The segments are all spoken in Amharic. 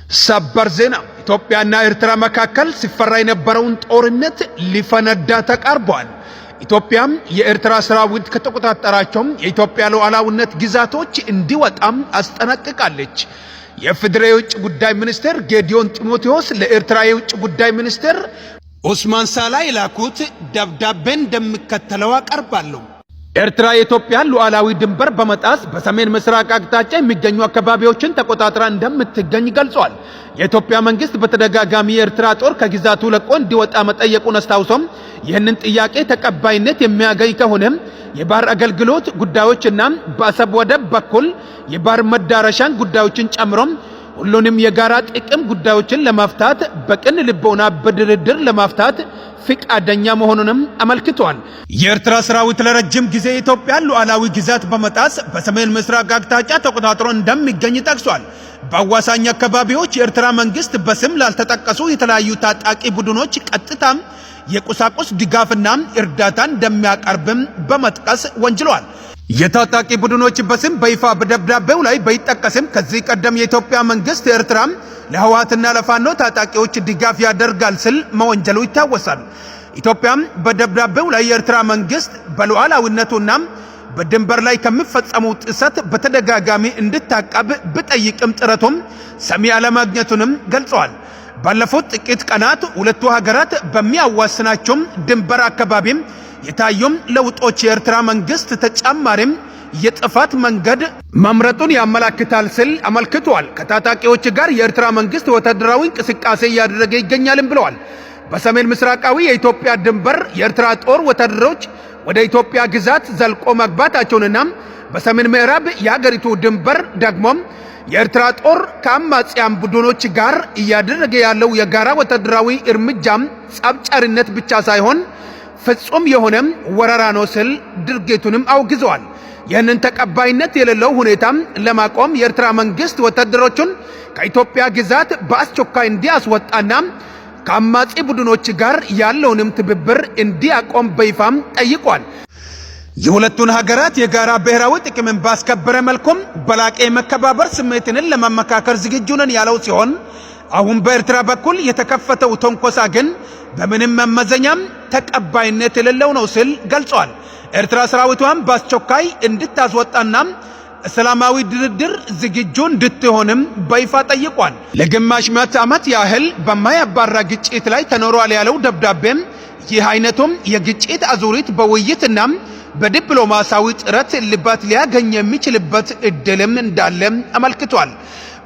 ሰበር ዜና ኢትዮጵያና ኤርትራ መካከል ሲፈራ የነበረውን ጦርነት ሊፈነዳ ተቃርቧል። ኢትዮጵያም የኤርትራ ሰራዊት ከተቆጣጠራቸው የኢትዮጵያ ሉዓላዊነት ግዛቶች እንዲወጣም አስጠነቅቃለች። የፌዴራል የውጭ ጉዳይ ሚኒስትር ጌዲዮን ጢሞቴዎስ ለኤርትራ የውጭ ጉዳይ ሚኒስትር ኡስማን ሳላ የላኩት ደብዳቤ እንደሚከተለው አቀርባለሁ። ኤርትራ የኢትዮጵያን ሉዓላዊ ድንበር በመጣስ በሰሜን ምስራቅ አቅጣጫ የሚገኙ አካባቢዎችን ተቆጣጥራ እንደምትገኝ ገልጿል። የኢትዮጵያ መንግስት በተደጋጋሚ የኤርትራ ጦር ከግዛቱ ለቆ እንዲወጣ መጠየቁን አስታውሶም ይህንን ጥያቄ ተቀባይነት የሚያገኝ ከሆነ የባህር አገልግሎት ጉዳዮችና በአሰብ ወደብ በኩል የባህር መዳረሻን ጉዳዮችን ጨምሮ ሁሉንም የጋራ ጥቅም ጉዳዮችን ለማፍታት በቅን ልቦና በድርድር ለማፍታት ፍቃደኛ መሆኑንም አመልክቷል። የኤርትራ ሰራዊት ለረጅም ጊዜ የኢትዮጵያን ሉዓላዊ ግዛት በመጣስ በሰሜን ምስራቅ አቅጣጫ ተቆጣጥሮ እንደሚገኝ ጠቅሷል። በአዋሳኝ አካባቢዎች የኤርትራ መንግስት በስም ላልተጠቀሱ የተለያዩ ታጣቂ ቡድኖች ቀጥታም የቁሳቁስ ድጋፍና እርዳታ እንደሚያቀርብም በመጥቀስ ወንጅሏል። የታጣቂ ቡድኖች በስም በይፋ በደብዳቤው ላይ ባይጠቀስም ከዚህ ቀደም የኢትዮጵያ መንግስት ኤርትራም ለህወሓትና ለፋኖ ታጣቂዎች ድጋፍ ያደርጋል ሲል መወንጀሉ ይታወሳል። ኢትዮጵያም በደብዳቤው ላይ የኤርትራ መንግስት በሉዓላዊነቱና በድንበር ላይ ከሚፈጸሙ ጥሰት በተደጋጋሚ እንድታቀብ ብጠይቅም ጥረቱም ሰሚ አለማግኘቱንም ገልጸዋል። ባለፉት ጥቂት ቀናት ሁለቱ ሀገራት በሚያዋስናቸው ድንበር አካባቢም የታዩም ለውጦች የኤርትራ መንግስት ተጨማሪም የጥፋት መንገድ መምረጡን ያመለክታል ሲል አመልክቷል። ከታጣቂዎች ጋር የኤርትራ መንግስት ወታደራዊ እንቅስቃሴ እያደረገ ይገኛልም ብለዋል። በሰሜን ምስራቃዊ የኢትዮጵያ ድንበር የኤርትራ ጦር ወታደሮች ወደ ኢትዮጵያ ግዛት ዘልቆ መግባታቸውንና በሰሜን ምዕራብ የሀገሪቱ ድንበር ደግሞም የኤርትራ ጦር ከአማጽያን ቡድኖች ጋር እያደረገ ያለው የጋራ ወታደራዊ እርምጃም ጸብጫሪነት ብቻ ሳይሆን ፍጹም የሆነም ወረራ ነው ሲል ድርጊቱንም አውግዘዋል። ይህንን ተቀባይነት የሌለው ሁኔታም ለማቆም የኤርትራ መንግስት ወታደሮቹን ከኢትዮጵያ ግዛት በአስቸኳይ እንዲያስወጣና ከአማጺ ቡድኖች ጋር ያለውንም ትብብር እንዲያቆም በይፋም ጠይቋል። የሁለቱን ሀገራት የጋራ ብሔራዊ ጥቅምን ባስከበረ መልኩም በላቀ መከባበር ስሜትን ለማመካከር ዝግጁ ነን ያለው ሲሆን አሁን በኤርትራ በኩል የተከፈተው ተንኮሳ ግን በምንም መመዘኛም ተቀባይነት የሌለው ነው ሲል ገልጿል። ኤርትራ ሰራዊቷን በአስቸኳይ እንድታስወጣና ሰላማዊ ድርድር ዝግጁ እንድትሆንም በይፋ ጠይቋል። ለግማሽ ምዕተ ዓመት ያህል በማያባራ ግጭት ላይ ተኖሯል ያለው ደብዳቤም ይህ አይነቱም የግጭት አዙሪት በውይይትና በዲፕሎማሲያዊ ጥረት ልባት ሊያገኝ የሚችልበት እድልም እንዳለም አመልክቷል።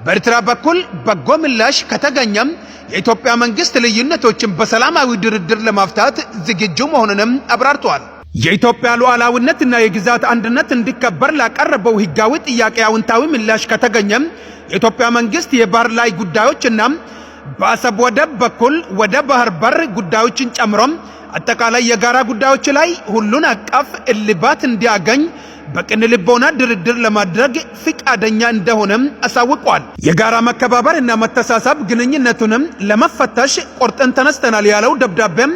በኤርትራ በኩል በጎ ምላሽ ከተገኘም የኢትዮጵያ መንግስት ልዩነቶችን በሰላማዊ ድርድር ለማፍታት ዝግጁ መሆኑንም አብራርቷል። የኢትዮጵያ ሉዓላዊነትና የግዛት አንድነት እንዲከበር ላቀረበው ህጋዊ ጥያቄ አዎንታዊ ምላሽ ከተገኘም የኢትዮጵያ መንግስት የባህር ላይ ጉዳዮችና በአሰብ ወደብ በኩል ወደ ባህር በር ጉዳዮችን ጨምሮም አጠቃላይ የጋራ ጉዳዮች ላይ ሁሉን አቀፍ እልባት እንዲያገኝ በቅን ልቦና ድርድር ለማድረግ ፍቃደኛ እንደሆነም አሳውቋል። የጋራ መከባበር እና መተሳሰብ ግንኙነቱንም ለመፈተሽ ቆርጠን ተነስተናል ያለው ደብዳቤም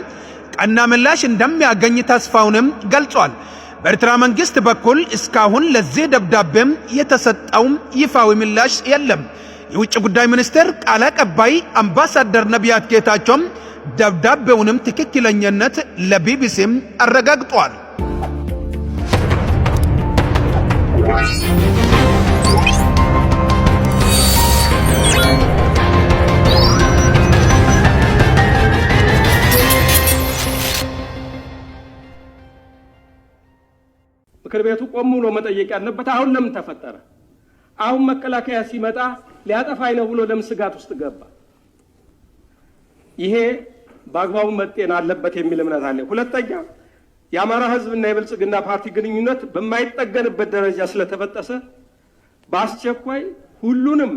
ቀና ምላሽ እንደሚያገኝ ተስፋውንም ገልጿል። በኤርትራ መንግስት በኩል እስካሁን ለዚህ ደብዳቤም የተሰጠው ይፋዊ ምላሽ የለም። የውጭ ጉዳይ ሚኒስቴር ቃል አቀባይ አምባሳደር ነቢያት ጌታቸውም ደብዳቤውንም ትክክለኛነት ለቢቢሲም አረጋግጧል። ምክር ቤቱ ቆም ብሎ መጠየቅ ያለበት አሁን ለምን ተፈጠረ? አሁን መከላከያ ሲመጣ ሊያጠፋኝ ነው ብሎ ለምን ስጋት ውስጥ ገባ? ይሄ በአግባቡ መጤን አለበት የሚል እምነት አለ። ሁለተኛ የአማራ ህዝብና የብልጽግና ፓርቲ ግንኙነት በማይጠገንበት ደረጃ ስለተበጠሰ በአስቸኳይ ሁሉንም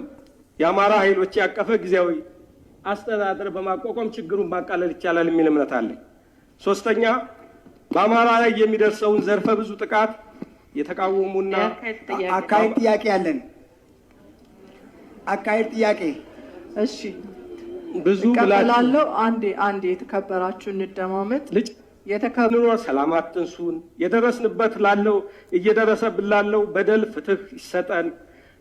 የአማራ ኃይሎች ያቀፈ ጊዜያዊ አስተዳደር በማቋቋም ችግሩን ማቃለል ይቻላል የሚል እምነት አለ። ሶስተኛ በአማራ ላይ የሚደርሰውን ዘርፈ ብዙ ጥቃት የተቃወሙና አካሄድ ጥያቄ ያለን አካሄድ ጥያቄ እሺ ብዙ ብላለው አንዴ የተከበራችሁ እንደማመጥ የተከበሩ ሰላም አትንሱን። የደረስንበት ላለው እየደረሰብን ላለው በደል ፍትህ ይሰጠን።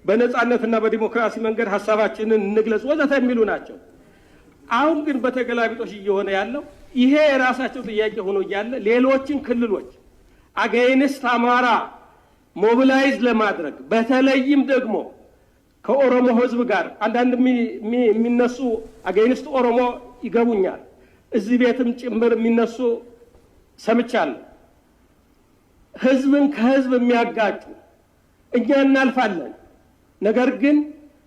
በነጻነትና በዲሞክራሲ መንገድ ሀሳባችንን እንግለጽ ወዘተ የሚሉ ናቸው። አሁን ግን በተገላቢጦሽ እየሆነ ያለው ይሄ የራሳቸው ጥያቄ ሆኖ እያለ ሌሎችን ክልሎች አገይንስት አማራ ሞቢላይዝ ለማድረግ በተለይም ደግሞ ከኦሮሞ ህዝብ ጋር አንዳንድ የሚነሱ አገይንስት ኦሮሞ ይገቡኛል፣ እዚህ ቤትም ጭምር የሚነሱ ሰምቻለሁ። ህዝብን ከህዝብ የሚያጋጩ እኛ እናልፋለን። ነገር ግን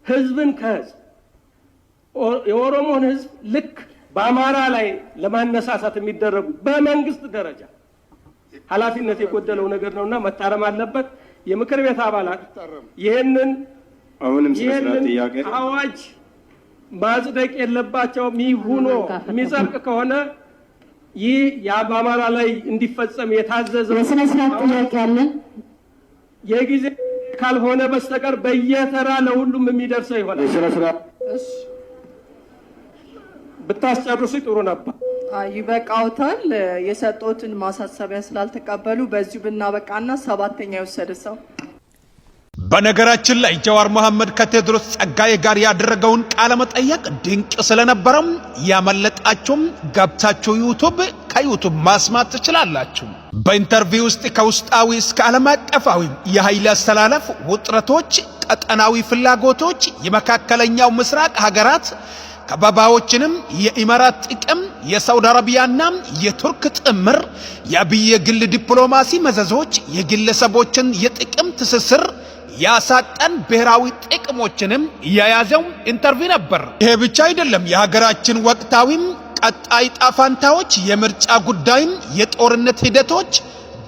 ህዝብን ከህዝብ የኦሮሞን ህዝብ ልክ በአማራ ላይ ለማነሳሳት የሚደረጉ በመንግስት ደረጃ ኃላፊነት የጎደለው ነገር ነውና መታረም አለበት። የምክር ቤት አባላት ይህንን አዋጅ ማጽደቅ የለባቸውም። ይሁኖ የሚጸድቅ ከሆነ ይህ በአማራ ላይ እንዲፈጸም የታዘዘው የሥነ ስርዓት ጥያቄ አለን። የጊዜ ካልሆነ በስተቀር በየተራ ለሁሉም የሚደርሰው ይሆናል። የሥነ ስርዓት ብታስጨርሱ ጥሩ ነበር። ይበቃውታል። የሰጡትን ማሳሰቢያ ስላልተቀበሉ በዚሁ ብናበቃና ሰባተኛ የወሰደ ሰው። በነገራችን ላይ ጀዋር መሐመድ ከቴዎድሮስ ጸጋዬ ጋር ያደረገውን ቃለ መጠየቅ ድንቅ ስለነበረም ያመለጣችሁም ገብታችሁ ከዩቱብ ማስማት ትችላላችሁ። በኢንተርቪው ውስጥ ከውስጣዊ እስከ ዓለም አቀፋዊ የኃይል አስተላለፍ ውጥረቶች፣ ቀጠናዊ ፍላጎቶች፣ የመካከለኛው ምስራቅ ሀገራት ከበባዎችንም፣ የኢማራት ጥቅም፣ የሳውዲ አረቢያና የቱርክ ጥምር፣ የአብይ የግል ዲፕሎማሲ መዘዞች፣ የግለሰቦችን የጥቅም ትስስር ያሳጠን ብሔራዊ ጥቅሞችንም የያዘው ኢንተርቪው ነበር። ይሄ ብቻ አይደለም። የሀገራችን ወቅታዊም ቀጣይ ጣፋንታዎች፣ የምርጫ ጉዳይም፣ የጦርነት ሂደቶች፣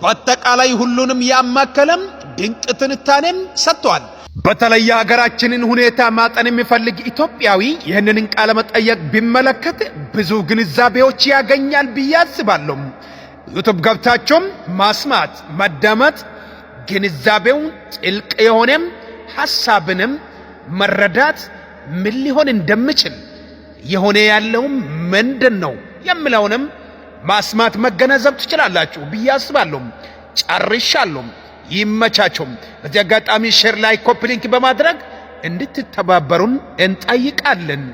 በአጠቃላይ ሁሉንም ያማከለም ድንቅ ትንታኔም ሰጥቷል። በተለይ የሀገራችንን ሁኔታ ማጠን የሚፈልግ ኢትዮጵያዊ ይህንን ቃለ መጠየቅ ቢመለከት ብዙ ግንዛቤዎች ያገኛል ብዬ አስባለሁ። ዩቱብ ገብታችሁም ማስማት መደመጥ ግንዛቤው ጥልቅ የሆነም ሐሳብንም መረዳት ምን ሊሆን እንደምችል የሆነ ያለው ምንድነው የሚለውንም ማስማት መገነዘብ ትችላላችሁ ብዬ አስባለሁ። ጨርሻለሁ። ይመቻችሁ። በዚህ አጋጣሚ ሼር ላይ ኮፒ ሊንክ በማድረግ እንድትተባበሩን እንጠይቃለን።